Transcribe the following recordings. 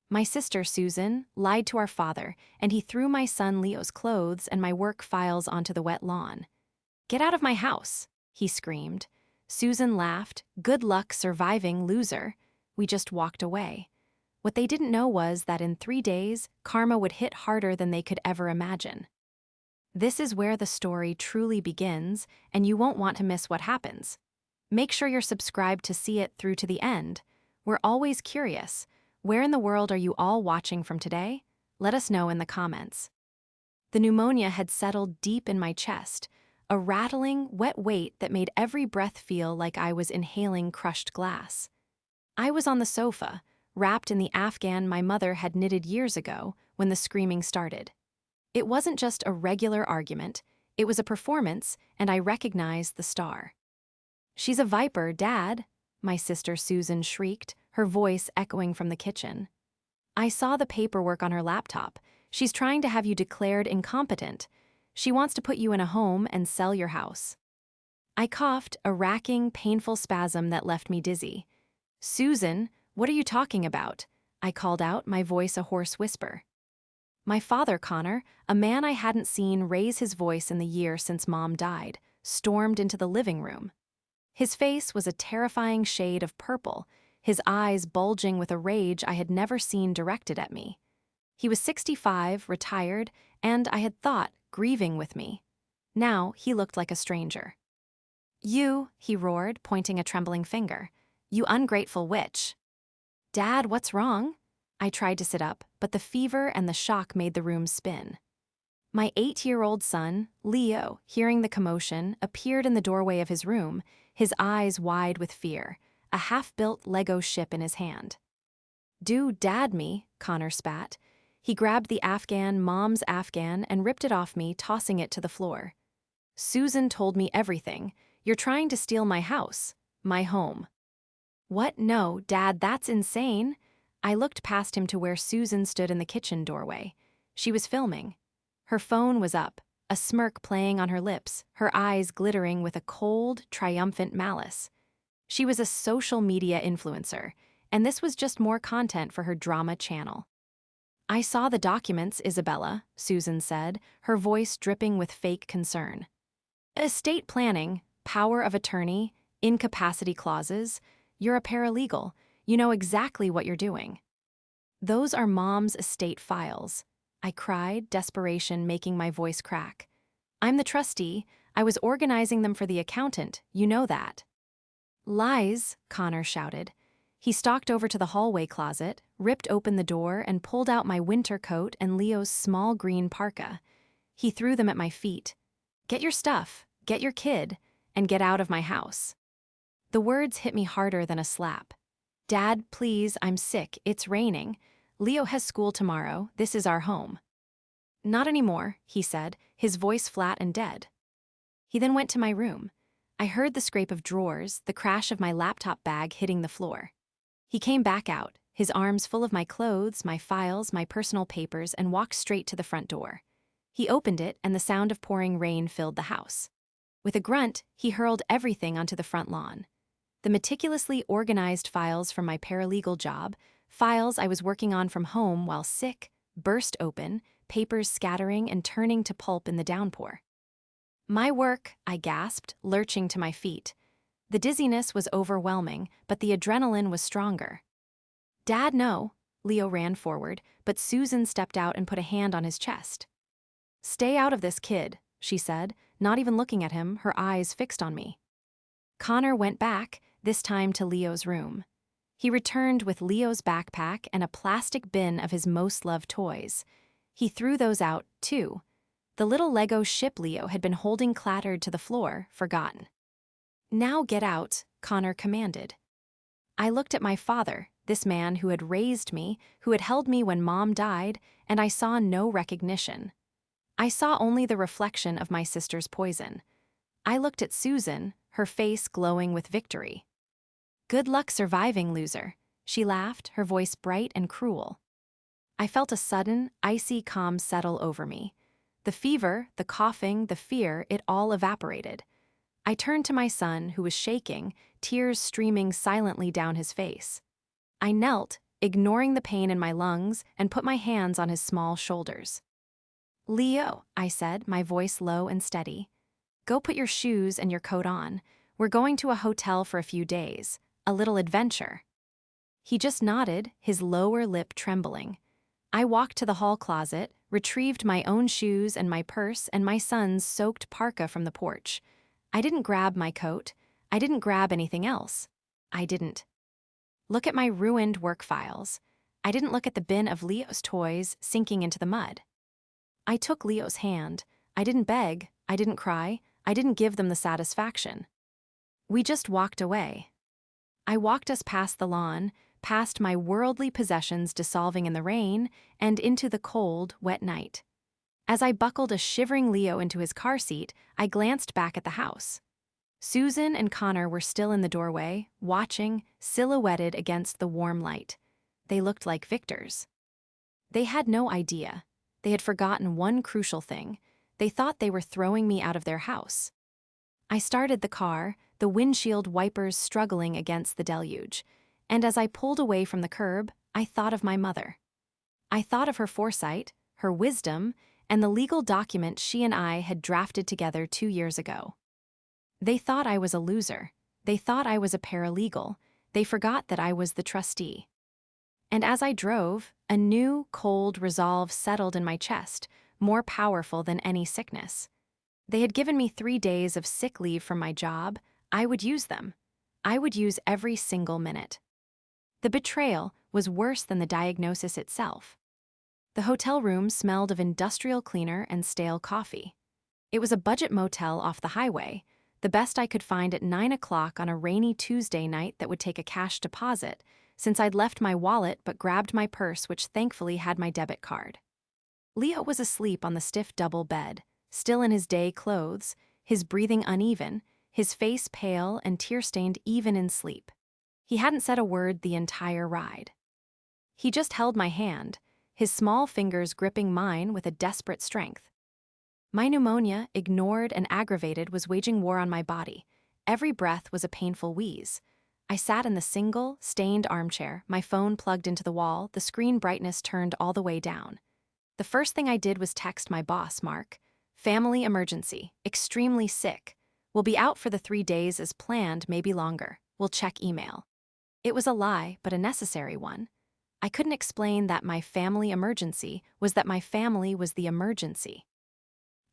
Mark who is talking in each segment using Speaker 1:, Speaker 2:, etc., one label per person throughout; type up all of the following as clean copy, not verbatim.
Speaker 1: My sister, Susan, lied to our father, and he threw my son Leo's clothes and my work files onto the wet lawn. "Get out of my house," he screamed. Susan laughed. "Good luck surviving, loser." We just walked away. What they didn't know was that in 3 days, karma would hit harder than they could ever imagine. This is where the story truly begins, and you won't want to miss what happens. Make sure you're subscribed to see it through to the end. We're always curious. Where in the world are you all watching from today? Let us know in the comments. The pneumonia had settled deep in my chest, a rattling, wet weight that made every breath feel like I was inhaling crushed glass. I was on the sofa, wrapped in the Afghan my mother had knitted years ago when the screaming started. It wasn't just a regular argument, it was a performance, and I recognized the star. "She's a viper, Dad," my sister Susan shrieked, her voice echoing from the kitchen. "I saw the paperwork on her laptop. She's trying to have you declared incompetent. She wants to put you in a home and sell your house." I coughed, a racking, painful spasm that left me dizzy. "Susan, what are you talking about?" I called out, my voice a hoarse whisper. My father, Connor, a man I hadn't seen raise his voice in the year since Mom died, stormed into the living room. His face was a terrifying shade of purple, his eyes bulging with a rage I had never seen directed at me. He was 65, retired, and, I had thought, grieving with me. Now he looked like a stranger. "You," he roared, pointing a trembling finger. "You ungrateful witch." "Dad, what's wrong?" I tried to sit up, but the fever and the shock made the room spin. My 8-year-old son, Leo, hearing the commotion, appeared in the doorway of his room, his eyes wide with fear, a half-built Lego ship in his hand. "Do Dad me," Connor spat. He grabbed the Afghan, Mom's Afghan, and ripped it off me, tossing it to the floor. "Susan told me everything. You're trying to steal my house, my home." "What? No, Dad, that's insane." I looked past him to where Susan stood in the kitchen doorway. She was filming. Her phone was up, a smirk playing on her lips, her eyes glittering with a cold, triumphant malice. She was a social media influencer, and this was just more content for her drama channel. "I saw the documents, Isabella," Susan said, her voice dripping with fake concern. "Estate planning, power of attorney, incapacity clauses. You're a paralegal. You know exactly what you're doing." "Those are Mom's estate files," I cried, desperation making my voice crack. "I'm the trustee. I was organizing them for the accountant, you know that." "Lies," Connor shouted. He stalked over to the hallway closet, ripped open the door, and pulled out my winter coat and Leo's small green parka. He threw them at my feet. "Get your stuff, get your kid, and get out of my house." The words hit me harder than a slap. "Dad, please, I'm sick, it's raining. Leo has school tomorrow, this is our home." "Not anymore," he said, his voice flat and dead. He then went to my room. I heard the scrape of drawers, the crash of my laptop bag hitting the floor. He came back out, his arms full of my clothes, my files, my personal papers, and walked straight to the front door. He opened it, and the sound of pouring rain filled the house. With a grunt, he hurled everything onto the front lawn. The meticulously organized files from my paralegal job, files I was working on from home while sick, burst open, papers scattering and turning to pulp in the downpour. "My work," I gasped, lurching to my feet. The dizziness was overwhelming, but the adrenaline was stronger. "Dad, no." Leo ran forward, but Susan stepped out and put a hand on his chest. "Stay out of this, kid," she said, not even looking at him, her eyes fixed on me. Connor went back, this time to Leo's room. He returned with Leo's backpack and a plastic bin of his most loved toys. He threw those out, too. The little Lego ship Leo had been holding clattered to the floor, forgotten. "Now get out," Connor commanded. I looked at my father, this man who had raised me, who had held me when Mom died, and I saw no recognition. I saw only the reflection of my sister's poison. I looked at Susan, her face glowing with victory. "Good luck surviving, loser," she laughed, her voice bright and cruel. I felt a sudden, icy calm settle over me. The fever, the coughing, the fear, it all evaporated. I turned to my son, who was shaking, tears streaming silently down his face. I knelt, ignoring the pain in my lungs, and put my hands on his small shoulders. "Leo," I said, my voice low and steady. "Go put your shoes and your coat on. We're going to a hotel for a few days. A little adventure." He just nodded, his lower lip trembling. I walked to the hall closet, retrieved my own shoes and my purse and my son's soaked parka from the porch. I didn't grab my coat. I didn't grab anything else. I didn't look at my ruined work files. I didn't look at the bin of Leo's toys sinking into the mud. I took Leo's hand. I didn't beg. I didn't cry. I didn't give them the satisfaction. We just walked away. I walked us past the lawn, past my worldly possessions dissolving in the rain, and into the cold, wet night. As I buckled a shivering Leo into his car seat, I glanced back at the house. Susan and Connor were still in the doorway, watching, silhouetted against the warm light. They looked like victors. They had no idea. They had forgotten one crucial thing. They thought they were throwing me out of their house. I started the car, the windshield wipers struggling against the deluge, and as I pulled away from the curb, I thought of my mother. I thought of her foresight, her wisdom, and the legal document she and I had drafted together 2 years ago. They thought I was a loser. They thought I was a paralegal. They forgot that I was the trustee. And as I drove, a new, cold resolve settled in my chest, more powerful than any sickness. They had given me 3 days of sick leave from my job. I would use them. I would use every single minute. The betrayal was worse than the diagnosis itself. The hotel room smelled of industrial cleaner and stale coffee. It was a budget motel off the highway, the best I could find at 9 o'clock on a rainy Tuesday night that would take a cash deposit, since I'd left my wallet but grabbed my purse, which thankfully had my debit card. Leo was asleep on the stiff double bed, still in his day clothes, his breathing uneven, his face pale and tear-stained even in sleep. He hadn't said a word the entire ride. He just held my hand, his small fingers gripping mine with a desperate strength. My pneumonia, ignored and aggravated, was waging war on my body. Every breath was a painful wheeze. I sat in the single, stained armchair, my phone plugged into the wall, the screen brightness turned all the way down. The first thing I did was text my boss, Mark. "Family emergency, extremely sick. We'll be out for the 3 days as planned, maybe longer. We'll check email." It was a lie, but a necessary one. I couldn't explain that my family emergency was that my family was the emergency.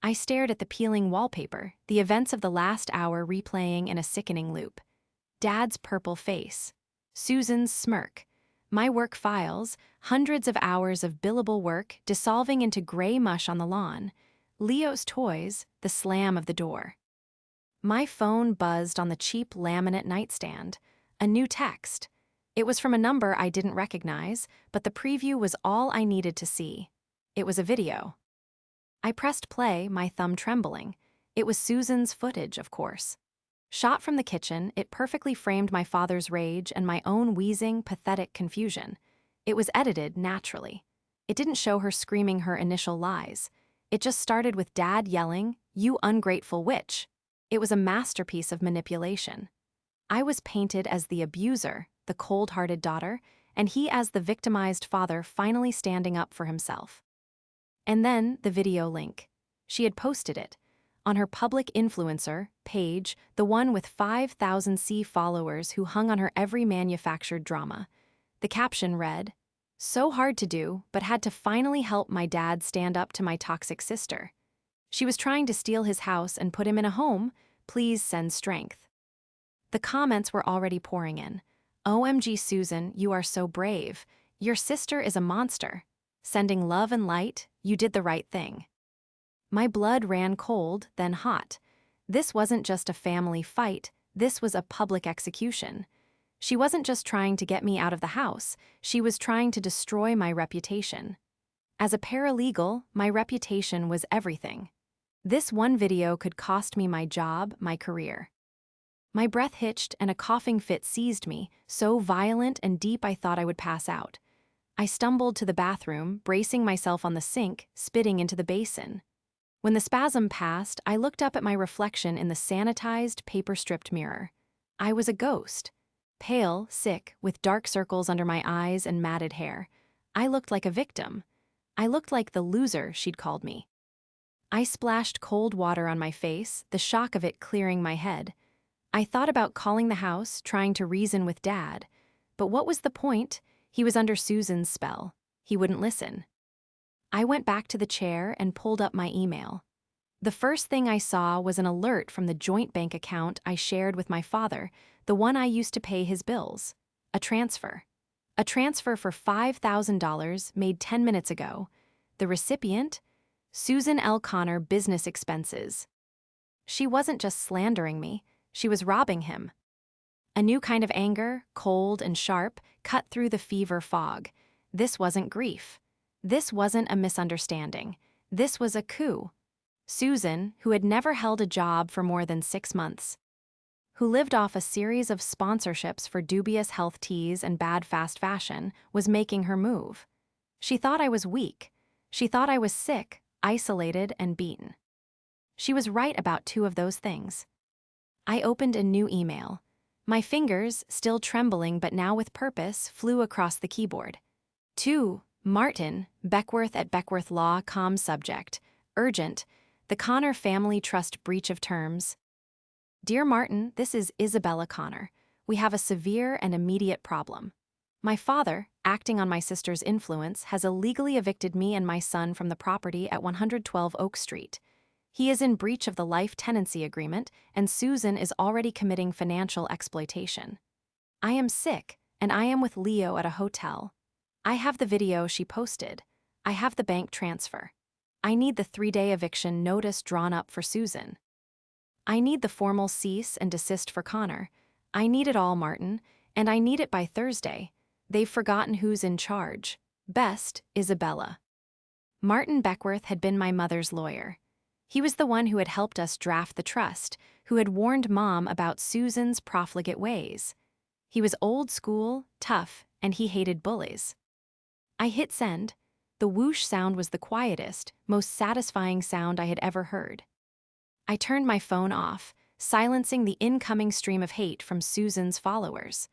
Speaker 1: I stared at the peeling wallpaper, the events of the last hour replaying in a sickening loop. Dad's purple face, Susan's smirk, my work files, hundreds of hours of billable work dissolving into gray mush on the lawn, Leo's toys, the slam of the door. My phone buzzed on the cheap laminate nightstand. A new text. It was from a number I didn't recognize, but the preview was all I needed to see. It was a video. I pressed play, my thumb trembling. It was Susan's footage, of course. Shot from the kitchen, it perfectly framed my father's rage and my own wheezing, pathetic confusion. It was edited naturally. It didn't show her screaming her initial lies. It just started with Dad yelling, "You ungrateful witch." It was a masterpiece of manipulation. I was painted as the abuser, the cold-hearted daughter, and he as the victimized father finally standing up for himself. And then the video link. She had posted it. On her public influencer page, the one with 5,000 followers who hung on her every manufactured drama. The caption read, "So hard to do, but had to finally help my dad stand up to my toxic sister. She was trying to steal his house and put him in a home. Please send strength." The comments were already pouring in. "OMG Susan, you are so brave. Your sister is a monster. Sending love and light, you did the right thing." My blood ran cold, then hot. This wasn't just a family fight, this was a public execution. She wasn't just trying to get me out of the house, she was trying to destroy my reputation. As a paralegal, my reputation was everything. This one video could cost me my job, my career. My breath hitched and a coughing fit seized me, so violent and deep I thought I would pass out. I stumbled to the bathroom, bracing myself on the sink, spitting into the basin. When the spasm passed, I looked up at my reflection in the sanitized, paper-stripped mirror. I was a ghost. Pale, sick, with dark circles under my eyes and matted hair. I looked like a victim. I looked like the loser she'd called me. I splashed cold water on my face, the shock of it clearing my head. I thought about calling the house, trying to reason with Dad. But what was the point? He was under Susan's spell. He wouldn't listen. I went back to the chair and pulled up my email. The first thing I saw was an alert from the joint bank account I shared with my father, the one I used to pay his bills. A transfer. A transfer for $5,000 made 10 minutes ago. The recipient? Susan L. Connor, business expenses. She wasn't just slandering me, she was robbing him. A new kind of anger, cold and sharp, cut through the fever fog. This wasn't grief. This wasn't a misunderstanding. This was a coup. Susan, who had never held a job for more than 6 months, who lived off a series of sponsorships for dubious health teas and bad fast fashion, was making her move. She thought I was weak. She thought I was sick, isolated, and beaten. She was right about 2 of those things. I opened a new email. My fingers, still trembling but now with purpose, flew across the keyboard. To Martin, Beckworth at Beckworth Law, com subject. Urgent. The Connor Family Trust breach of terms. Dear Martin, this is Isabella Connor. We have a severe and immediate problem. My father, acting on my sister's influence, has illegally evicted me and my son from the property at 112 Oak Street. He is in breach of the life tenancy agreement, and Susan is already committing financial exploitation. I am sick, and I am with Leo at a hotel. I have the video she posted. I have the bank transfer. I need the 3-day eviction notice drawn up for Susan. I need the formal cease and desist for Connor. I need it all, Martin, and I need it by Thursday. They've forgotten who's in charge. Best, Isabella. Martin Beckworth had been my mother's lawyer. He was the one who had helped us draft the trust, who had warned Mom about Susan's profligate ways. He was old school, tough, and he hated bullies. I hit send. The whoosh sound was the quietest, most satisfying sound I had ever heard. I turned my phone off, silencing the incoming stream of hate from Susan's followers.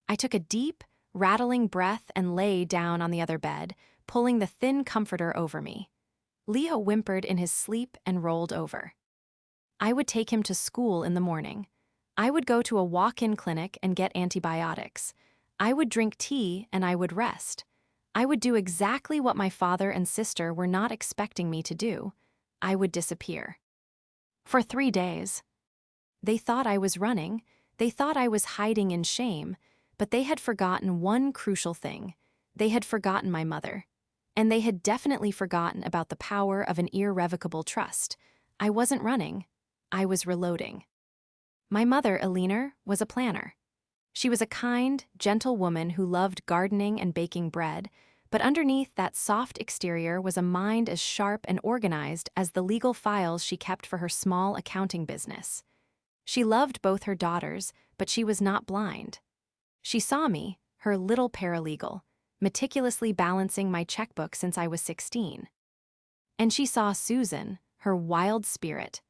Speaker 1: I took a deep, rattling breath and lay down on the other bed, pulling the thin comforter over me. Leo whimpered in his sleep and rolled over. I would take him to school in the morning. I would go to a walk-in clinic and get antibiotics. I would drink tea and I would rest. I would do exactly what my father and sister were not expecting me to do. I would disappear. For 3 days. They thought I was running. They thought I was hiding in shame. But they had forgotten one crucial thing. They had forgotten my mother. And they had definitely forgotten about the power of an irrevocable trust. I wasn't running. I was reloading. My mother, Eleanor, was a planner. She was a kind, gentle woman who loved gardening and baking bread, but underneath that soft exterior was a mind as sharp and organized as the legal files she kept for her small accounting business. She loved both her daughters, but she was not blind. She saw me, her little paralegal, meticulously balancing my checkbook since I was 16. And she saw Susan, her wild spirit,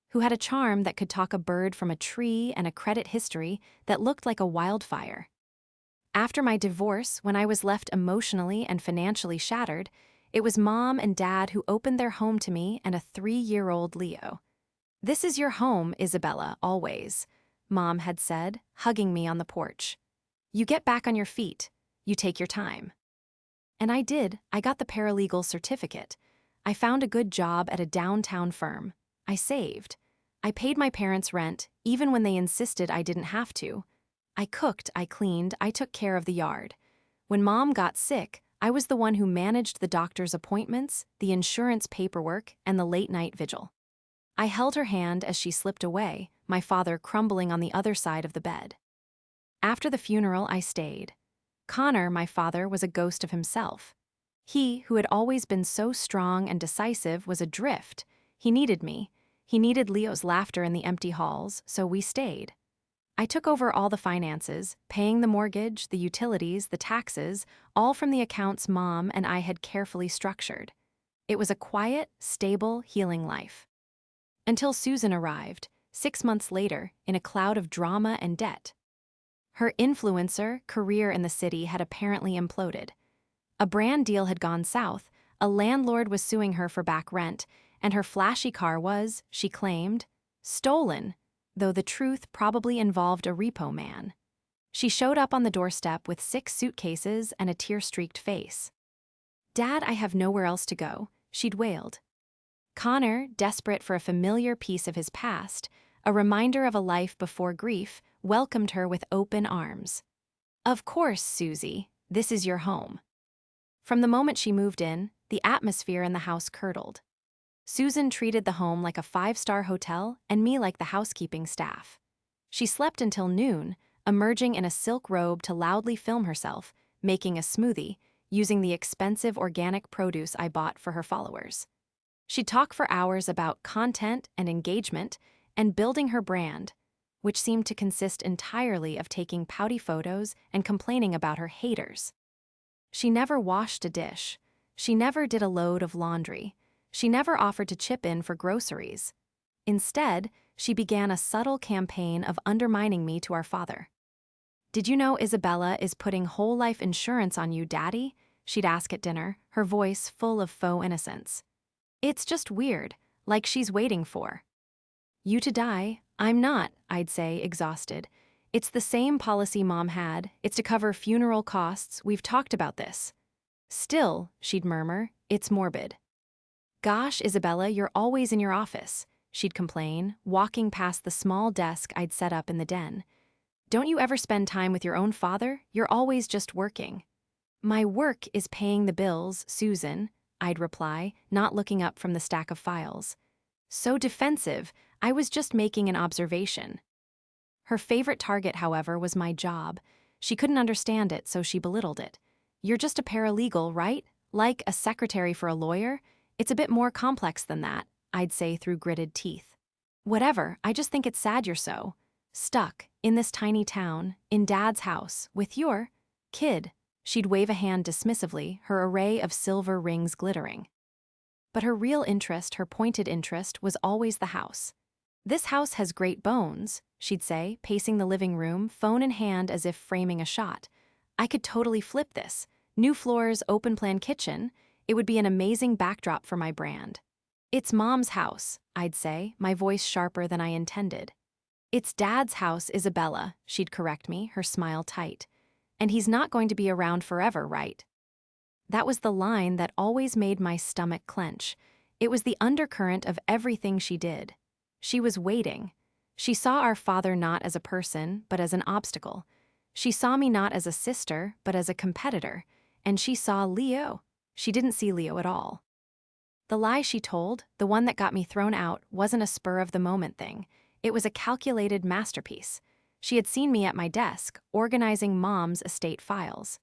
Speaker 1: who had a charm that could talk a bird from a tree and a credit history that looked like a wildfire. After my divorce, when I was left emotionally and financially shattered, it was Mom and Dad who opened their home to me and a 3-year-old Leo. "This is your home, Isabella, always," Mom had said, hugging me on the porch. "You get back on your feet. You take your time." And I did. I got the paralegal certificate. I found a good job at a downtown firm. I saved. I paid my parents' rent, even when they insisted I didn't have to. I cooked, I cleaned, I took care of the yard. When Mom got sick, I was the one who managed the doctor's appointments, the insurance paperwork, and the late-night vigil. I held her hand as she slipped away, my father crumbling on the other side of the bed. After the funeral, I stayed. Connor, my father, was a ghost of himself. He, who had always been so strong and decisive, was adrift. He needed me. He needed Leo's laughter in the empty halls, so we stayed. I took over all the finances, paying the mortgage, the utilities, the taxes, all from the accounts Mom and I had carefully structured. It was a quiet, stable, healing life. Until Susan arrived, 6 months later, in a cloud of drama and debt. Her influencer career in the city had apparently imploded. A brand deal had gone south, a landlord was suing her for back rent, and her flashy car was, she claimed, stolen, though the truth probably involved a repo man. She showed up on the doorstep with 6 suitcases and a tear-streaked face. "Dad, I have nowhere else to go," she'd wailed. Connor, desperate for a familiar piece of his past, a reminder of a life before grief, welcomed her with open arms. "Of course, Susie, this is your home." From the moment she moved in, the atmosphere in the house curdled. Susan treated the home like a 5-star hotel and me like the housekeeping staff. She slept until noon, emerging in a silk robe to loudly film herself, making a smoothie, using the expensive organic produce I bought for her followers. She'd talk for hours about content and engagement and building her brand, which seemed to consist entirely of taking pouty photos and complaining about her haters. She never washed a dish. She never did a load of laundry. She never offered to chip in for groceries. Instead, she began a subtle campaign of undermining me to our father. "Did you know Isabella is putting whole life insurance on you, Daddy?" she'd ask at dinner, her voice full of faux innocence. "It's just weird, like she's waiting for you to die." "I'm not," I'd say, exhausted. "It's the same policy Mom had. It's to cover funeral costs. We've talked about this." "Still," she'd murmur, "it's morbid." "Gosh, Isabella, you're always in your office," she'd complain, walking past the small desk I'd set up in the den. "Don't you ever spend time with your own father? You're always just working." "My work is paying the bills, Susan," I'd reply, not looking up from the stack of files. So defensive, I was just making an observation. Her favorite target, however, was my job. She couldn't understand it, so she belittled it. "You're just a paralegal, right? Like a secretary for a lawyer? It's a bit more complex than that," I'd say through gritted teeth. "Whatever, I just think it's sad you're so stuck in this tiny town, in Dad's house, with your kid." She'd wave a hand dismissively, her array of silver rings glittering. But her real interest, her pointed interest, was always the house. "This house has great bones," she'd say, pacing the living room, phone in hand as if framing a shot. "I could totally flip this. New floors, open-plan kitchen. It would be an amazing backdrop for my brand." "It's Mom's house," I'd say, my voice sharper than I intended. "It's Dad's house, Isabella," she'd correct me, her smile tight. "And he's not going to be around forever, right?" That was the line that always made my stomach clench. It was the undercurrent of everything she did. She was waiting. She saw our father not as a person, but as an obstacle. She saw me not as a sister, but as a competitor. And she saw Leo. She didn't see Leo at all. The lie she told, the one that got me thrown out, wasn't a spur-of-the-moment thing. It was a calculated masterpiece. She had seen me at my desk, organizing Mom's estate files.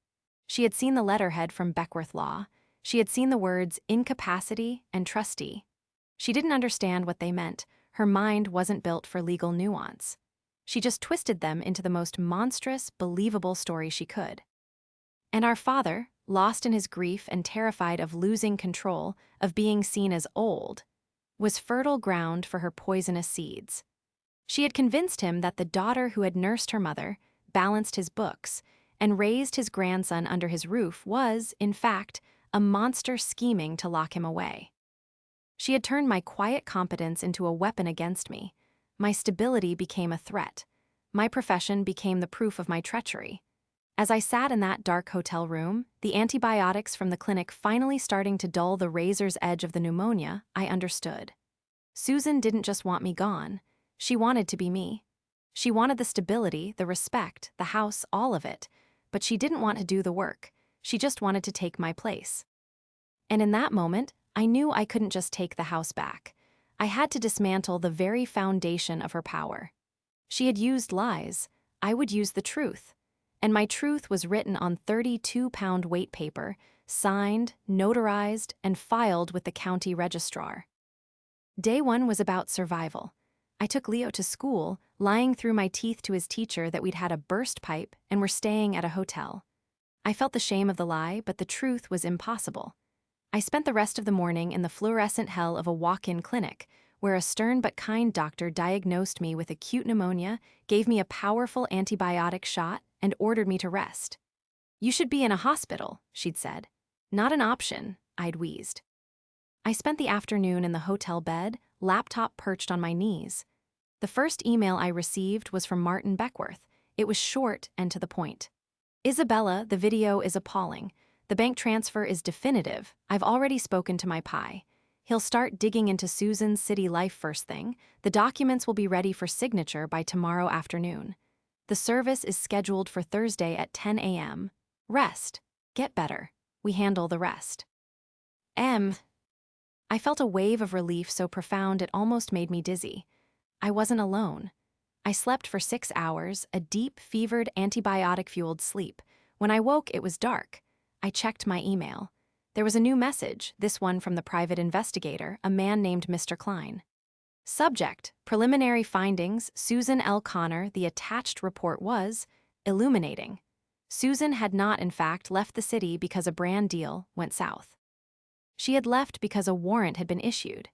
Speaker 1: She had seen the letterhead from Beckworth Law. She had seen the words incapacity and trustee. She didn't understand what they meant. Her mind wasn't built for legal nuance. She just twisted them into the most monstrous, believable story she could. And our father, lost in his grief and terrified of losing control, of being seen as old, was fertile ground for her poisonous seeds. She had convinced him that the daughter who had nursed her mother, balanced his books, and raised his grandson under his roof was, in fact, a monster scheming to lock him away. She had turned my quiet competence into a weapon against me. My stability became a threat. My profession became the proof of my treachery. As I sat in that dark hotel room, the antibiotics from the clinic finally starting to dull the razor's edge of the pneumonia, I understood. Susan didn't just want me gone. She wanted to be me. She wanted the stability, the respect, the house, all of it. But she didn't want to do the work. She just wanted to take my place. And in that moment, I knew I couldn't just take the house back. I had to dismantle the very foundation of her power. She had used lies. I would use the truth. And my truth was written on 32-pound weight paper, signed, notarized, and filed with the county registrar. Day one was about survival. I took Leo to school, lying through my teeth to his teacher that we'd had a burst pipe and were staying at a hotel. I felt the shame of the lie, but the truth was impossible. I spent the rest of the morning in the fluorescent hell of a walk-in clinic, where a stern but kind doctor diagnosed me with acute pneumonia, gave me a powerful antibiotic shot, and ordered me to rest. "You should be in a hospital," she'd said. "Not an option," I'd wheezed. I spent the afternoon in the hotel bed, laptop perched on my knees. The first email I received was from Martin Beckworth. It was short and to the point. "Isabella, the video is appalling. The bank transfer is definitive. I've already spoken to my PI. He'll start digging into Susan's city life first thing. The documents will be ready for signature by tomorrow afternoon. The service is scheduled for Thursday at 10 a.m. Rest. Get better. We handle the rest." I felt a wave of relief so profound it almost made me dizzy. I wasn't alone. I slept for 6 hours, a deep, fevered, antibiotic-fueled sleep. When I woke, it was dark. I checked my email. There was a new message, this one from the private investigator, a man named Mr. Klein. Subject: Preliminary findings, Susan L. Connor. The attached report was illuminating. Susan had not, in fact, left the city because a brand deal went south. She had left because a warrant had been issued.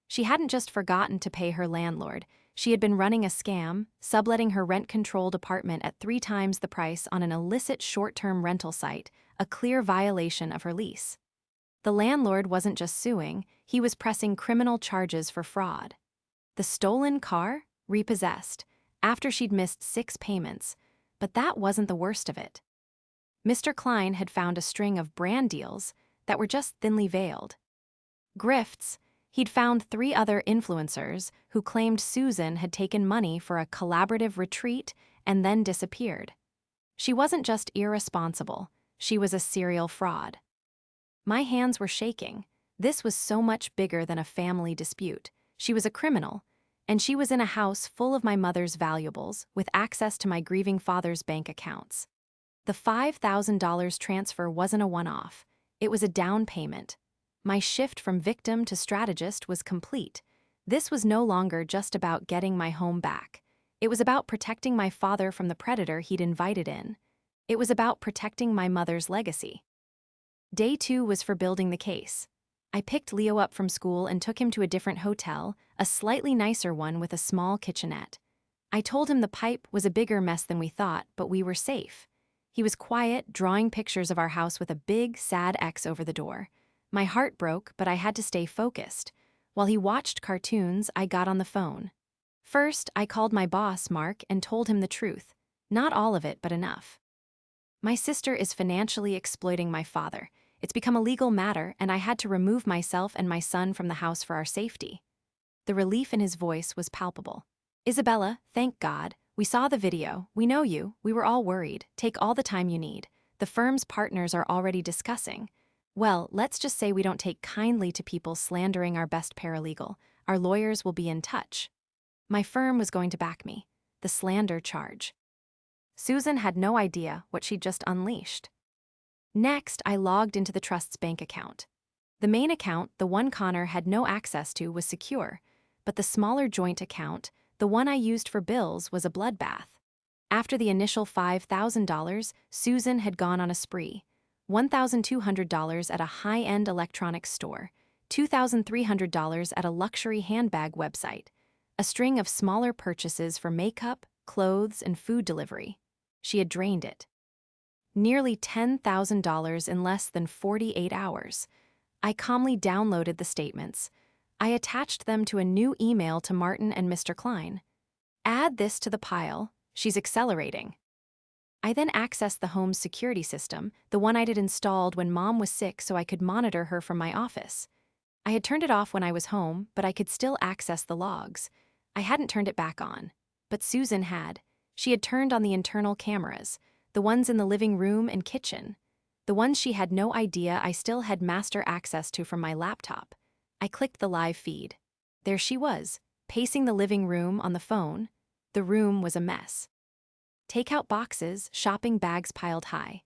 Speaker 1: She hadn't just forgotten to pay her landlord. She had been running a scam, subletting her rent-controlled apartment at 3 times the price on an illicit short-term rental site, a clear violation of her lease. The landlord wasn't just suing, he was pressing criminal charges for fraud. The stolen car? Repossessed, after she'd missed 6 payments. But that wasn't the worst of it. Mr. Klein had found a string of brand deals that were just thinly veiled. Grifts. He'd found 3 other influencers who claimed Susan had taken money for a collaborative retreat and then disappeared. She wasn't just irresponsible, she was a serial fraud. My hands were shaking. This was so much bigger than a family dispute. She was a criminal, and she was in a house full of my mother's valuables with access to my grieving father's bank accounts. The $5,000 transfer wasn't a one-off. It was a down payment. My shift from victim to strategist was complete. This was no longer just about getting my home back. It was about protecting my father from the predator he'd invited in. It was about protecting my mother's legacy. Day 2 was for building the case. I picked Leo up from school and took him to a different hotel, a slightly nicer one with a small kitchenette. I told him the pipe was a bigger mess than we thought, but we were safe. He was quiet, drawing pictures of our house with a big, sad X over the door. My heart broke, but I had to stay focused. While he watched cartoons, I got on the phone. First, I called my boss, Mark, and told him the truth. Not all of it, but enough. "My sister is financially exploiting my father. It's become a legal matter, and I had to remove myself and my son from the house for our safety." The relief in his voice was palpable. "Isabella, thank God. We saw the video. We know you. We were all worried. Take all the time you need. The firm's partners are already discussing. Well, let's just say we don't take kindly to people slandering our best paralegal. Our lawyers will be in touch." My firm was going to back me. The slander charge. Susan had no idea what she'd just unleashed. Next, I logged into the trust's bank account. The main account, the one Connor had no access to, was secure, but the smaller joint account, the one I used for bills, was a bloodbath. After the initial $5,000, Susan had gone on a spree. $1,200 at a high-end electronics store, $2,300 at a luxury handbag website, a string of smaller purchases for makeup, clothes, and food delivery. She had drained it. Nearly $10,000 in less than 48 hours. I calmly downloaded the statements. I attached them to a new email to Martin and Mr. Klein. "Add this to the pile. She's accelerating." I then accessed the home's security system, the one I'd installed when Mom was sick so I could monitor her from my office. I had turned it off when I was home, but I could still access the logs. I hadn't turned it back on. But Susan had. She had turned on the internal cameras, the ones in the living room and kitchen. The ones she had no idea I still had master access to from my laptop. I clicked the live feed. There she was, pacing the living room on the phone. The room was a mess. Takeout boxes, shopping bags piled high.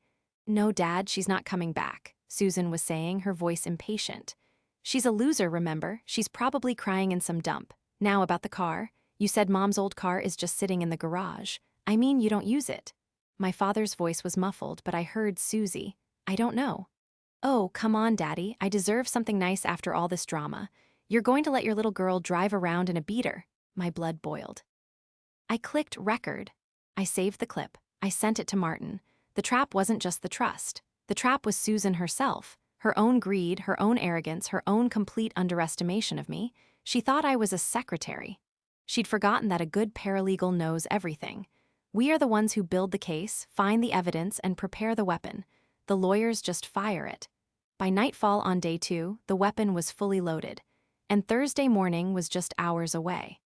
Speaker 1: "No, Dad, she's not coming back," Susan was saying, her voice impatient. "She's a loser, remember? She's probably crying in some dump. Now about the car. You said Mom's old car is just sitting in the garage. I mean, you don't use it." My father's voice was muffled, but I heard Susie. "I don't know." "Oh, come on, Daddy. I deserve something nice after all this drama. You're going to let your little girl drive around in a beater." My blood boiled. I clicked record. I saved the clip. I sent it to Martin. The trap wasn't just the trust. The trap was Susan herself. Her own greed, her own arrogance, her own complete underestimation of me. She thought I was a secretary. She'd forgotten that a good paralegal knows everything. We are the ones who build the case, find the evidence, and prepare the weapon. The lawyers just fire it. By nightfall on day 2, the weapon was fully loaded. And Thursday morning was just hours away.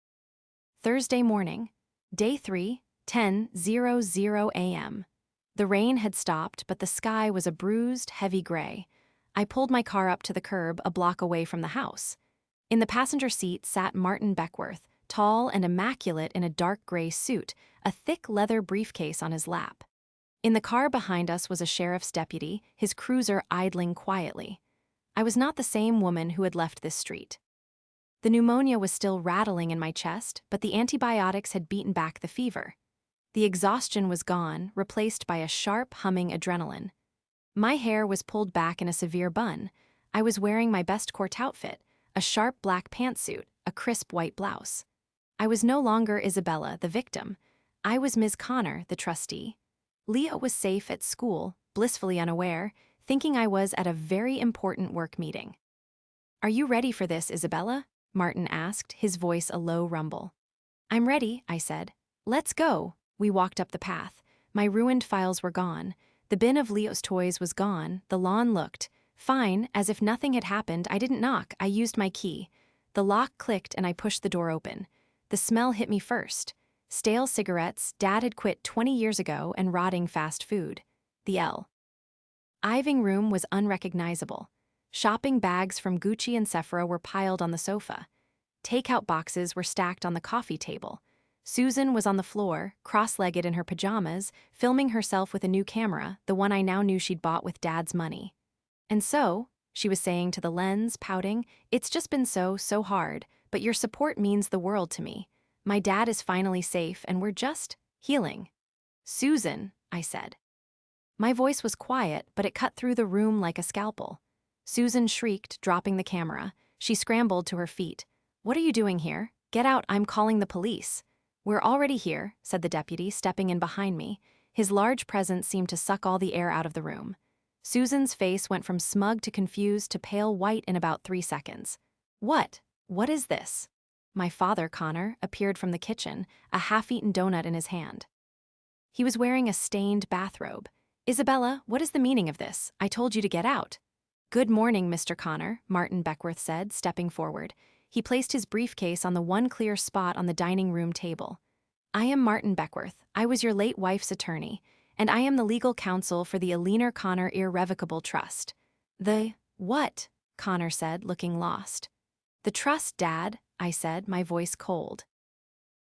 Speaker 1: Thursday morning, day 3, 10:00 a.m. The rain had stopped, but the sky was a bruised, heavy gray. I pulled my car up to the curb a block away from the house. In the passenger seat sat Martin Beckworth, tall and immaculate in a dark gray suit, a thick leather briefcase on his lap. In the car behind us was a sheriff's deputy, his cruiser idling quietly. I was not the same woman who had left this street. The pneumonia was still rattling in my chest, but the antibiotics had beaten back the fever. The exhaustion was gone, replaced by a sharp, humming adrenaline. My hair was pulled back in a severe bun. I was wearing my best court outfit, a sharp black pantsuit, a crisp white blouse. I was no longer Isabella, the victim. I was Ms. Connor, the trustee. Leo was safe at school, blissfully unaware, thinking I was at a very important work meeting. "Are you ready for this, Isabella?" Martin asked, his voice a low rumble. "I'm ready," I said. "Let's go." We walked up the path. My ruined files were gone. The bin of Leo's toys was gone. The lawn looked fine, as if nothing had happened. I didn't knock. I used my key. The lock clicked and I pushed the door open. The smell hit me first. Stale cigarettes, Dad had quit 20 years ago, and rotting fast food. The Iving room was unrecognizable. Shopping bags from Gucci and Sephora were piled on the sofa. Takeout boxes were stacked on the coffee table. Susan was on the floor, cross-legged in her pajamas, filming herself with a new camera, the one I now knew she'd bought with Dad's money. "And so," she was saying to the lens, pouting, "it's just been so hard, but your support means the world to me. My dad is finally safe, and we're just healing." "Susan," I said. My voice was quiet, but it cut through the room like a scalpel. Susan shrieked, dropping the camera. She scrambled to her feet. "What are you doing here? Get out, I'm calling the police." "We're already here," said the deputy, stepping in behind me. His large presence seemed to suck all the air out of the room. Susan's face went from smug to confused to pale white in about 3 seconds. What is this?" My father, Connor, appeared from the kitchen, a half-eaten donut in his hand. He was wearing a stained bathrobe. "Isabella, what is the meaning of this? I told you to get out." "Good morning, Mr. Connor," Martin Beckworth said, stepping forward. He placed his briefcase on the one clear spot on the dining room table. "I am Martin Beckworth. I was your late wife's attorney, and I am the legal counsel for the Alina Connor Irrevocable Trust." "The what?" Connor said, looking lost. "The trust, Dad," I said, my voice cold.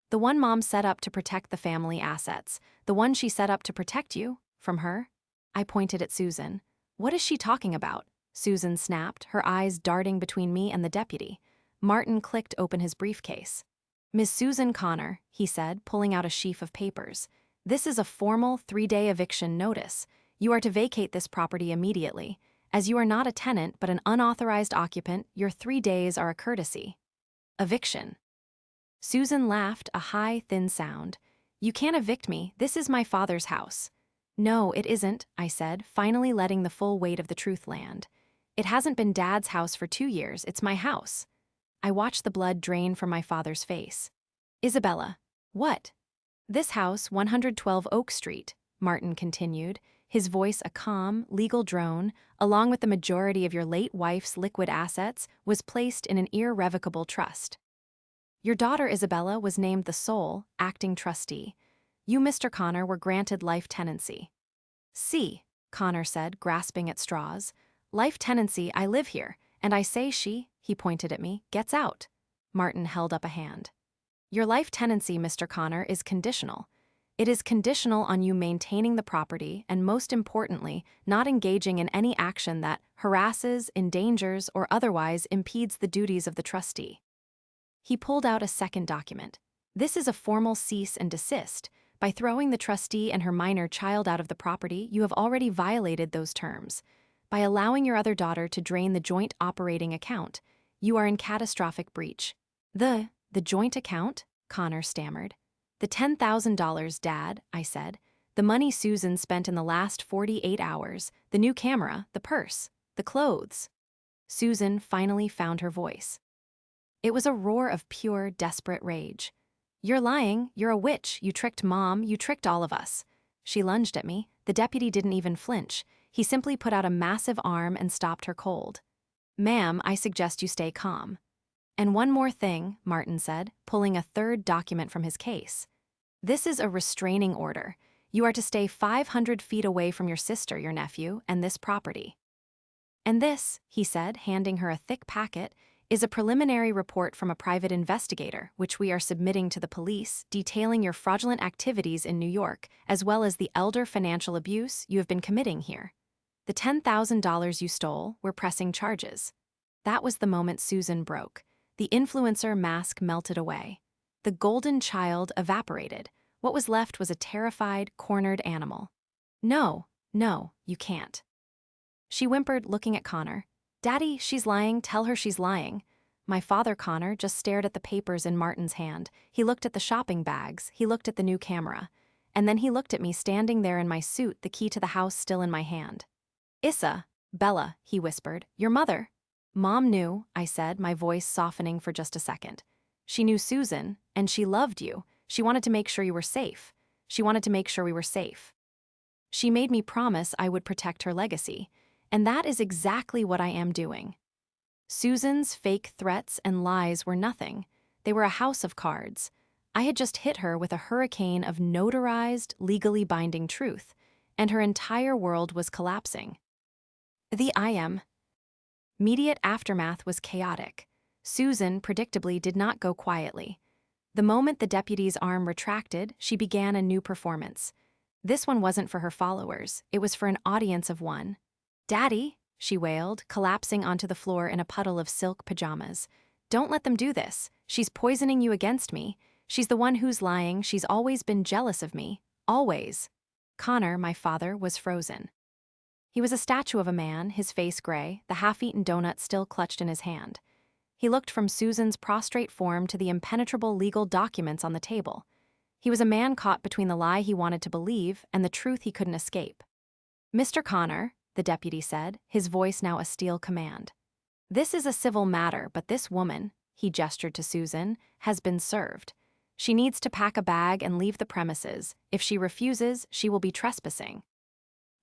Speaker 1: "The one Mom set up to protect the family assets. The one she set up to protect you from her." I pointed at Susan. "What is she talking about?" Susan snapped, her eyes darting between me and the deputy. Martin clicked open his briefcase. "Miss Susan Connor," he said, pulling out a sheaf of papers. "This is a formal 3-day eviction notice. You are to vacate this property immediately. As you are not a tenant but an unauthorized occupant, your 3 days are a courtesy." "Eviction." Susan laughed, a high, thin sound. "You can't evict me. This is my father's house." "No, it isn't," I said, finally letting the full weight of the truth land. "It hasn't been Dad's house for 2 years. It's my house." I watched the blood drain from my father's face. "Isabella." "What?" "This house, 112 Oak Street," Martin continued, his voice a calm, legal drone, "along with the majority of your late wife's liquid assets, was placed in an irrevocable trust. Your daughter Isabella was named the sole, acting trustee. You, Mr. Connor, were granted life tenancy." "See," Connor said, grasping at straws. "Life tenancy, I live here, and I say she," he pointed at me, "gets out." Martin held up a hand. "Your life tenancy, Mr. Connor, is conditional. It is conditional on you maintaining the property and, most importantly, not engaging in any action that harasses, endangers, or otherwise impedes the duties of the trustee." He pulled out a second document. "This is a formal cease and desist. By throwing the trustee and her minor child out of the property, you have already violated those terms. By allowing your other daughter to drain the joint operating account, you are in catastrophic breach." The joint account?" Connor stammered. "The $10,000, Dad," I said. The money Susan spent in the last 48 hours, the new camera, the purse, the clothes. Susan finally found her voice. It was a roar of pure, desperate rage. "You're lying, you're a witch, you tricked Mom, you tricked all of us." She lunged at me. The deputy didn't even flinch. He simply put out a massive arm and stopped her cold. "Ma'am, I suggest you stay calm." "And one more thing," Martin said, pulling a third document from his case. "This is a restraining order. You are to stay 500 feet away from your sister, your nephew, and this property." "And this," he said, handing her a thick packet, "is a preliminary report from a private investigator, which we are submitting to the police, detailing your fraudulent activities in New York, as well as the elder financial abuse you have been committing here. The $10,000 you stole, we're pressing charges." That was the moment Susan broke. The influencer mask melted away. The golden child evaporated. What was left was a terrified, cornered animal. "No, no, you can't." She whimpered, looking at Connor. "Daddy, she's lying, tell her she's lying." My father, Connor, just stared at the papers in Martin's hand. He looked at the shopping bags, he looked at the new camera. And then he looked at me standing there in my suit, the key to the house still in my hand. "Issa, Bella," he whispered, "your mother." "Mom knew," I said, my voice softening for just a second. "She knew Susan, and she loved you. She wanted to make sure you were safe. She wanted to make sure we were safe. She made me promise I would protect her legacy. And that is exactly what I am doing." Susan's fake threats and lies were nothing. They were a house of cards. I had just hit her with a hurricane of notarized, legally binding truth, and her entire world was collapsing. The immediate aftermath was chaotic. Susan, predictably, did not go quietly. The moment the deputy's arm retracted, she began a new performance. This one wasn't for her followers, it was for an audience of one. "Daddy," she wailed, collapsing onto the floor in a puddle of silk pajamas. "Don't let them do this. She's poisoning you against me. She's the one who's lying. She's always been jealous of me. Always." Connor, my father, was frozen. He was a statue of a man, his face gray, the half-eaten donut still clutched in his hand. He looked from Susan's prostrate form to the impenetrable legal documents on the table. He was a man caught between the lie he wanted to believe and the truth he couldn't escape. "Mr. Connor," the deputy said, his voice now a steel command. "This is a civil matter, but this woman," he gestured to Susan, "has been served. She needs to pack a bag and leave the premises. If she refuses, she will be trespassing."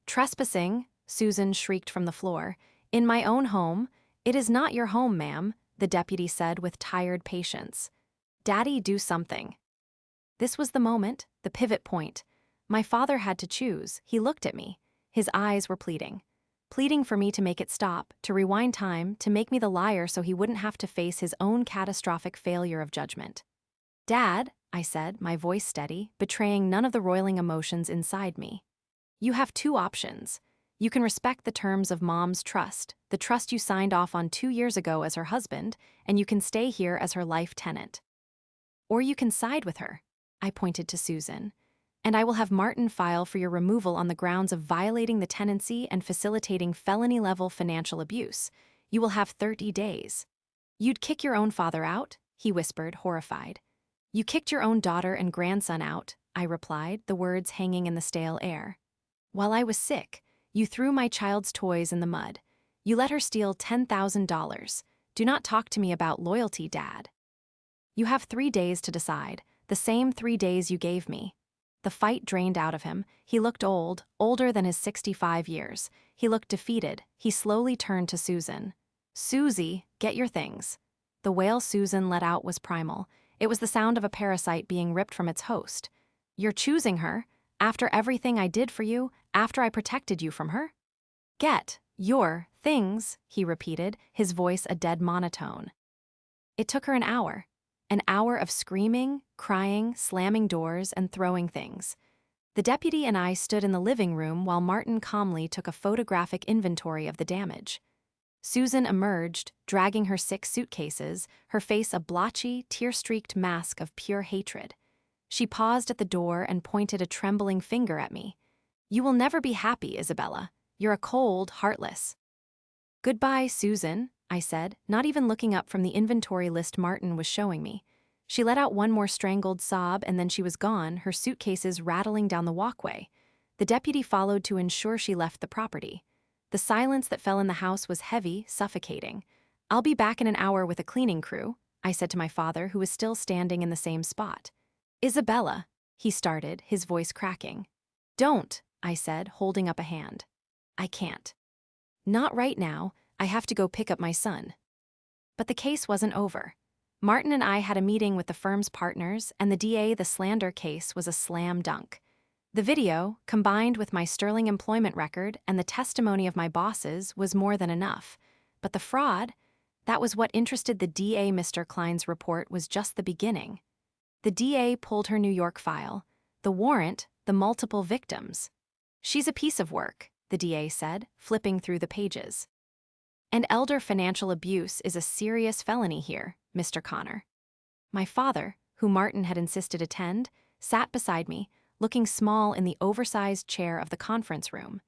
Speaker 1: "Trespassing?" Susan shrieked from the floor. "In my own home? It is not your home, ma'am," the deputy said with tired patience. "Daddy, do something." This was the moment, the pivot point. My father had to choose. He looked at me. His eyes were pleading. Pleading for me to make it stop, to rewind time, to make me the liar so he wouldn't have to face his own catastrophic failure of judgment. "Dad," I said, my voice steady, betraying none of the roiling emotions inside me. "You have two options. You can respect the terms of Mom's trust, the trust you signed off on 2 years ago as her husband, and you can stay here as her life tenant. Or you can side with her," I pointed to Susan, "and I will have Martin file for your removal on the grounds of violating the tenancy and facilitating felony-level financial abuse. You will have 30 days. "You'd kick your own father out?" he whispered, horrified. "You kicked your own daughter and grandson out," I replied, the words hanging in the stale air. "While I was sick, you threw my child's toys in the mud. You let her steal $10,000. Do not talk to me about loyalty, Dad. You have 3 days to decide, the same 3 days you gave me." The fight drained out of him. He looked old, older than his 65 years. He looked defeated. He slowly turned to Susan. "Susie, get your things." The wail Susan let out was primal. It was the sound of a parasite being ripped from its host. "You're choosing her? After everything I did for you? After I protected you from her?" "Get your things," he repeated, his voice a dead monotone. It took her an hour. An hour of screaming, crying, slamming doors, and throwing things. The deputy and I stood in the living room while Martin calmly took a photographic inventory of the damage. Susan emerged, dragging her 6 suitcases, her face a blotchy, tear-streaked mask of pure hatred. She paused at the door and pointed a trembling finger at me. "You will never be happy, Isabella. You're a cold, heartless." "Goodbye, Susan," I said, not even looking up from the inventory list Martin was showing me. She let out one more strangled sob and then she was gone, her suitcases rattling down the walkway. The deputy followed to ensure she left the property. The silence that fell in the house was heavy, suffocating. "I'll be back in an hour with a cleaning crew," I said to my father, who was still standing in the same spot. "Isabella," he started, his voice cracking. "Don't," I said, holding up a hand. "I can't. Not right now, I have to go pick up my son." But the case wasn't over. Martin and I had a meeting with the firm's partners, and the DA, the slander case was a slam dunk. The video, combined with my sterling employment record and the testimony of my bosses, was more than enough. But the fraud, that was what interested the DA. Mr. Klein's report was just the beginning. The DA pulled her New York file, the warrant, the multiple victims. "She's a piece of work," the DA said, flipping through the pages. "And elder financial abuse is a serious felony here, Mr. Connor." My father, who Martin had insisted attend, sat beside me, looking small in the oversized chair of the conference room.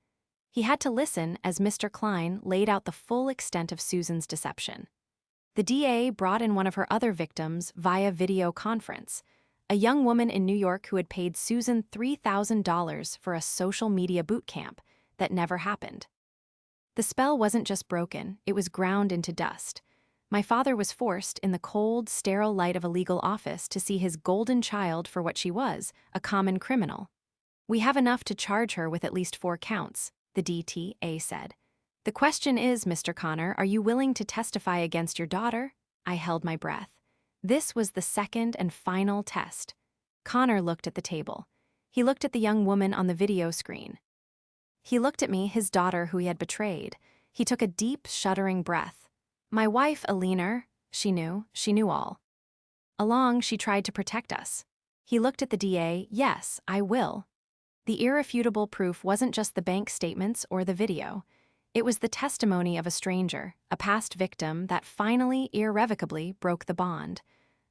Speaker 1: He had to listen as Mr. Klein laid out the full extent of Susan's deception. The DA brought in one of her other victims via video conference, a young woman in New York who had paid Susan $3,000 for a social media boot camp that never happened. The spell wasn't just broken, it was ground into dust. My father was forced, in the cold, sterile light of a legal office, to see his golden child for what she was, a common criminal. "We have enough to charge her with at least 4 counts, the DTA said. "The question is, Mr. Connor, are you willing to testify against your daughter?" I held my breath. This was the second and final test. Connor looked at the table. He looked at the young woman on the video screen. He looked at me, his daughter who he had betrayed. He took a deep, shuddering breath. "My wife, Alina, she knew all. Along, she tried to protect us." He looked at the DA. "Yes, I will." The irrefutable proof wasn't just the bank statements or the video. It was the testimony of a stranger, a past victim that finally, irrevocably, broke the bond.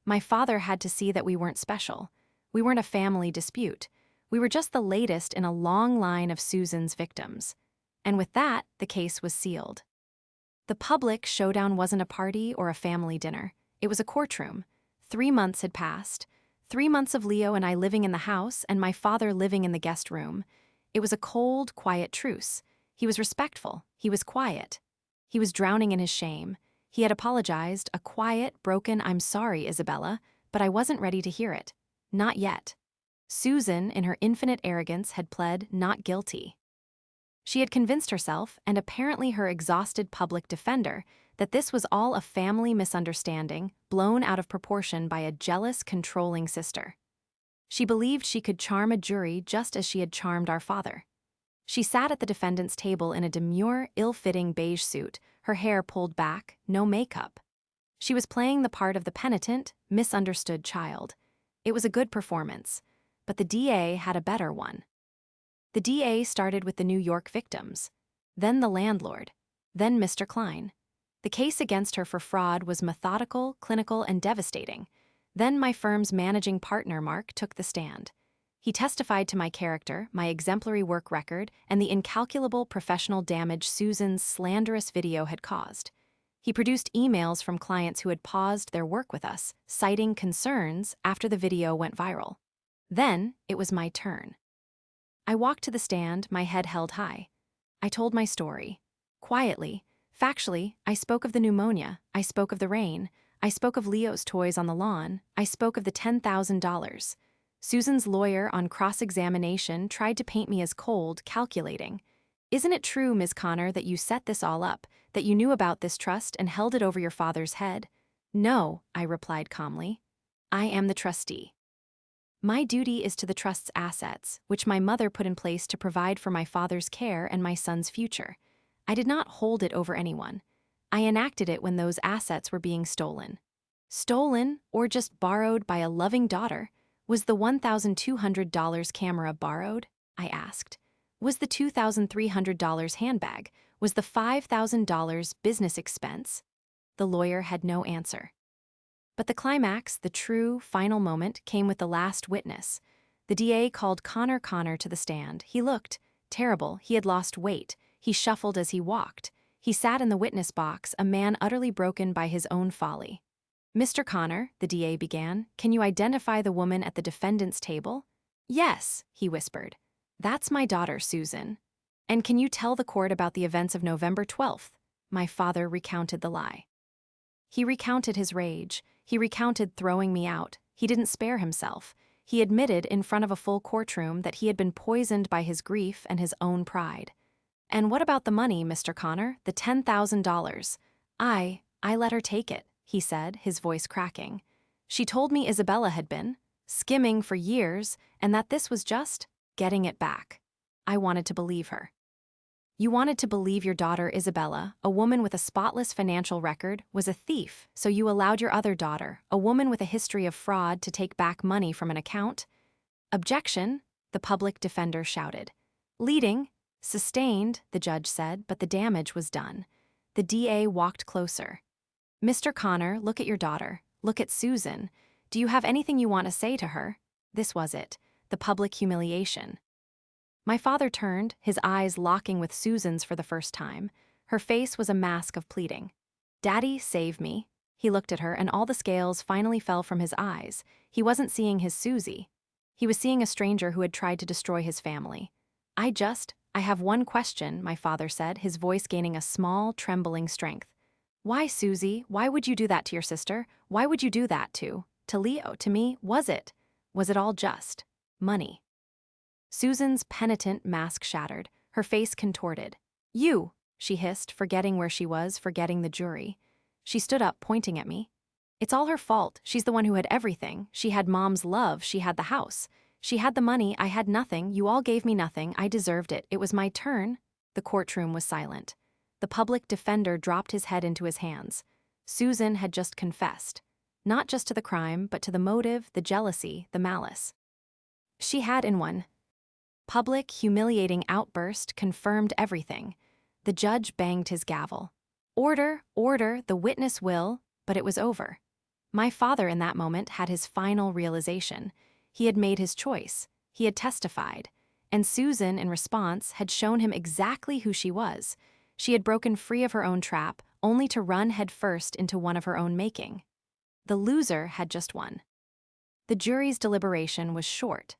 Speaker 1: My father had to see that we weren't special. We weren't a family dispute. We were just the latest in a long line of Susan's victims. And with that, the case was sealed. The public showdown wasn't a party or a family dinner. It was a courtroom. 3 months had passed. 3 months of Leo and I living in the house and my father living in the guest room. It was a cold, quiet truce. He was respectful. He was quiet. He was drowning in his shame. He had apologized, a quiet, broken "I'm sorry, Isabella," but I wasn't ready to hear it. Not yet. Susan, in her infinite arrogance, had pled not guilty. She had convinced herself, and apparently her exhausted public defender, that this was all a family misunderstanding, blown out of proportion by a jealous, controlling sister. She believed she could charm a jury just as she had charmed our father. She sat at the defendant's table in a demure, ill-fitting beige suit, her hair pulled back, no makeup. She was playing the part of the penitent, misunderstood child. It was a good performance, but the DA had a better one. The DA started with the New York victims, then the landlord, then Mr. Klein. The case against her for fraud was methodical, clinical, and devastating. Then my firm's managing partner, Mark, took the stand. He testified to my character, my exemplary work record, and the incalculable professional damage Susan's slanderous video had caused. He produced emails from clients who had paused their work with us, citing concerns after the video went viral. Then it was my turn. I walked to the stand, my head held high. I told my story. Quietly, factually, I spoke of the pneumonia, I spoke of the rain, I spoke of Leo's toys on the lawn, I spoke of the $10,000. Susan's lawyer on cross-examination tried to paint me as cold, calculating. "Isn't it true, Ms. Connor, that you set this all up, that you knew about this trust and held it over your father's head?" "No," I replied calmly. "I am the trustee. My duty is to the trust's assets, which my mother put in place to provide for my father's care and my son's future. I did not hold it over anyone. I enacted it when those assets were being stolen. Stolen, or just borrowed by a loving daughter? Was the $1,200 camera borrowed?" I asked. "Was the $2,300 handbag? Was the $5,000 business expense?" The lawyer had no answer. But the climax, the true, final moment, came with the last witness. The DA called Connor to the stand. He looked terrible. He had lost weight. He shuffled as he walked. He sat in the witness box, a man utterly broken by his own folly. "Mr. Connor," the DA began, "can you identify the woman at the defendant's table?" "Yes," he whispered. That's my daughter, Susan. And can you tell the court about the events of November 12th? My father recounted the lie. He recounted his rage. He recounted throwing me out. He didn't spare himself. He admitted in front of a full courtroom that he had been poisoned by his grief and his own pride. And what about the money, Mr. Connor? The $10,000. I let her take it, he said, his voice cracking. She told me Isabella had been skimming for years and that this was just getting it back. I wanted to believe her. You wanted to believe your daughter Isabella, a woman with a spotless financial record, was a thief, so you allowed your other daughter, a woman with a history of fraud, to take back money from an account? Objection, the public defender shouted. Leading, sustained, the judge said, but the damage was done. The DA walked closer. Mr. Connor, look at your daughter. Look at Susan. Do you have anything you want to say to her? This was it, the public humiliation. My father turned, his eyes locking with Susan's for the first time. Her face was a mask of pleading. Daddy, save me. He looked at her and all the scales finally fell from his eyes. He wasn't seeing his Susie. He was seeing a stranger who had tried to destroy his family. I have one question, my father said, his voice gaining a small, trembling strength. Why, Susie? Why would you do that to your sister? Why would you do that to Leo, to me? Was it all just money? Susan's penitent mask shattered, her face contorted. You, she hissed, forgetting where she was, forgetting the jury. She stood up, pointing at me. It's all her fault. She's the one who had everything. She had Mom's love. She had the house. She had the money. I had nothing. You all gave me nothing. I deserved it. It was my turn. The courtroom was silent. The public defender dropped his head into his hands. Susan had just confessed. Not just to the crime, but to the motive, the jealousy, the malice. She had in one public, humiliating outburst confirmed everything. The judge banged his gavel. Order, order, the witness will, but it was over. My father in that moment had his final realization. He had made his choice. He had testified. And Susan, in response, had shown him exactly who she was. She had broken free of her own trap, only to run headfirst into one of her own making. The loser had just won. The jury's deliberation was short.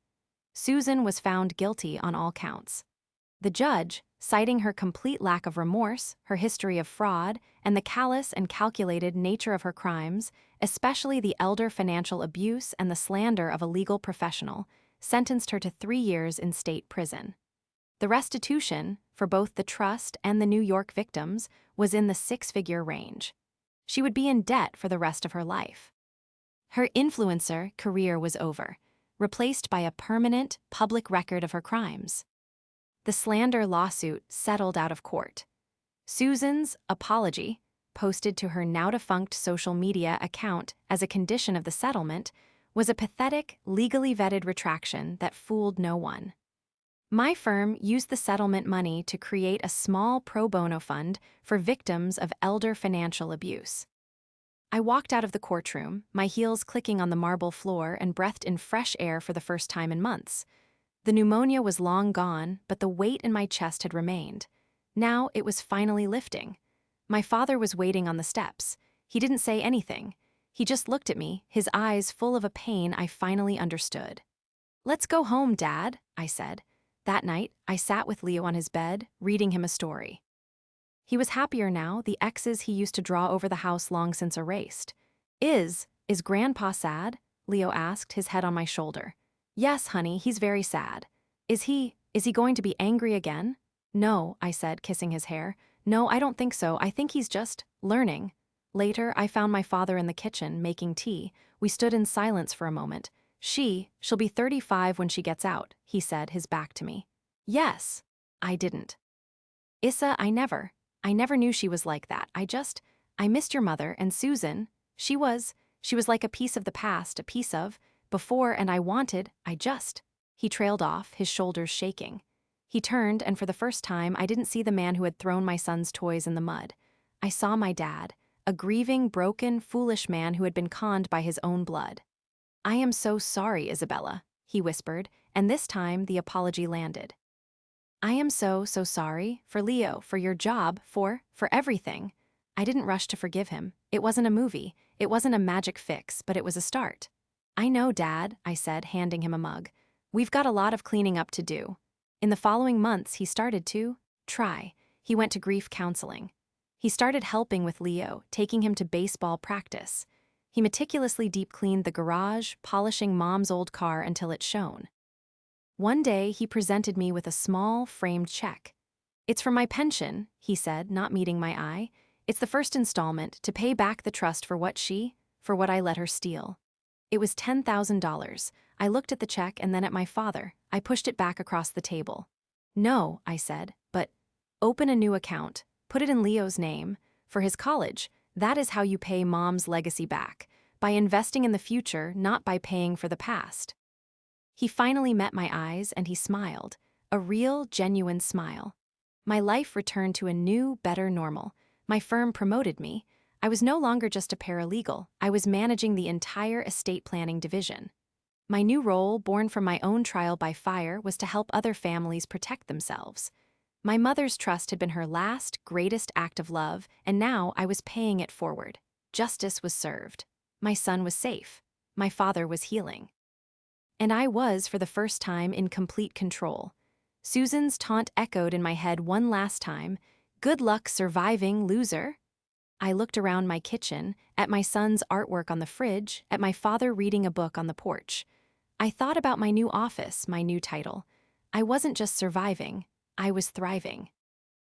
Speaker 1: Susan was found guilty on all counts. The judge, citing her complete lack of remorse, her history of fraud, and the callous and calculated nature of her crimes, especially the elder financial abuse and the slander of a legal professional, sentenced her to 3 years in state prison. The restitution, for both the trust and the New York victims, was in the 6-figure range. She would be in debt for the rest of her life. Her influencer career was over, replaced by a permanent public record of her crimes. The slander lawsuit settled out of court. Susan's apology, posted to her now-defunct social media account as a condition of the settlement, was a pathetic, legally vetted retraction that fooled no one. My firm used the settlement money to create a small pro bono fund for victims of elder financial abuse. I walked out of the courtroom, my heels clicking on the marble floor, and breathed in fresh air for the first time in months. The pneumonia was long gone, but the weight in my chest had remained. Now it was finally lifting. My father was waiting on the steps. He didn't say anything. He just looked at me, his eyes full of a pain I finally understood. "Let's go home, Dad," I said. That night, I sat with Leo on his bed, reading him a story. He was happier now, the X's he used to draw over the house long since erased. Is Grandpa sad?" Leo asked, his head on my shoulder. "Yes, honey, he's very sad." Is he going to be angry again?" "No," I said, kissing his hair. "No, I don't think so. I think he's just learning." Later, I found my father in the kitchen, making tea. We stood in silence for a moment. She'll be 35 when she gets out," he said, his back to me. "Yes." I didn't. "Issa, I never knew she was like that. I missed your mother, and Susan, she was like a piece of the past, a piece of before, and He trailed off, his shoulders shaking. He turned, and for the first time, I didn't see the man who had thrown my son's toys in the mud. I saw my dad, a grieving, broken, foolish man who had been conned by his own blood. "I am so sorry, Isabella," he whispered, and this time the apology landed. "I am so sorry, for Leo, for your job, for everything." I didn't rush to forgive him. It wasn't a movie. It wasn't a magic fix, but it was a start. "I know, Dad," I said, handing him a mug. "We've got a lot of cleaning up to do." In the following months, he started to try. He went to grief counseling. He started helping with Leo, taking him to baseball practice. He meticulously deep-cleaned the garage, polishing Mom's old car until it shone. One day, he presented me with a small, framed check. "It's from my pension," he said, not meeting my eye. "It's the first installment to pay back the trust for what I let her steal." It was $10,000. I looked at the check and then at my father. I pushed it back across the table. "No," I said, "but open a new account. Put it in Leo's name. For his college, that is how you pay Mom's legacy back. By investing in the future, not by paying for the past." He finally met my eyes and he smiled. A real, genuine smile. My life returned to a new, better normal. My firm promoted me. I was no longer just a paralegal. I was managing the entire estate planning division. My new role, born from my own trial by fire, was to help other families protect themselves. My mother's trust had been her last, greatest act of love, and now I was paying it forward. Justice was served. My son was safe. My father was healing. And I was, for the first time, in complete control. Susan's taunt echoed in my head one last time. "Good luck surviving, loser." I looked around my kitchen, at my son's artwork on the fridge, at my father reading a book on the porch. I thought about my new office, my new title. I wasn't just surviving, I was thriving.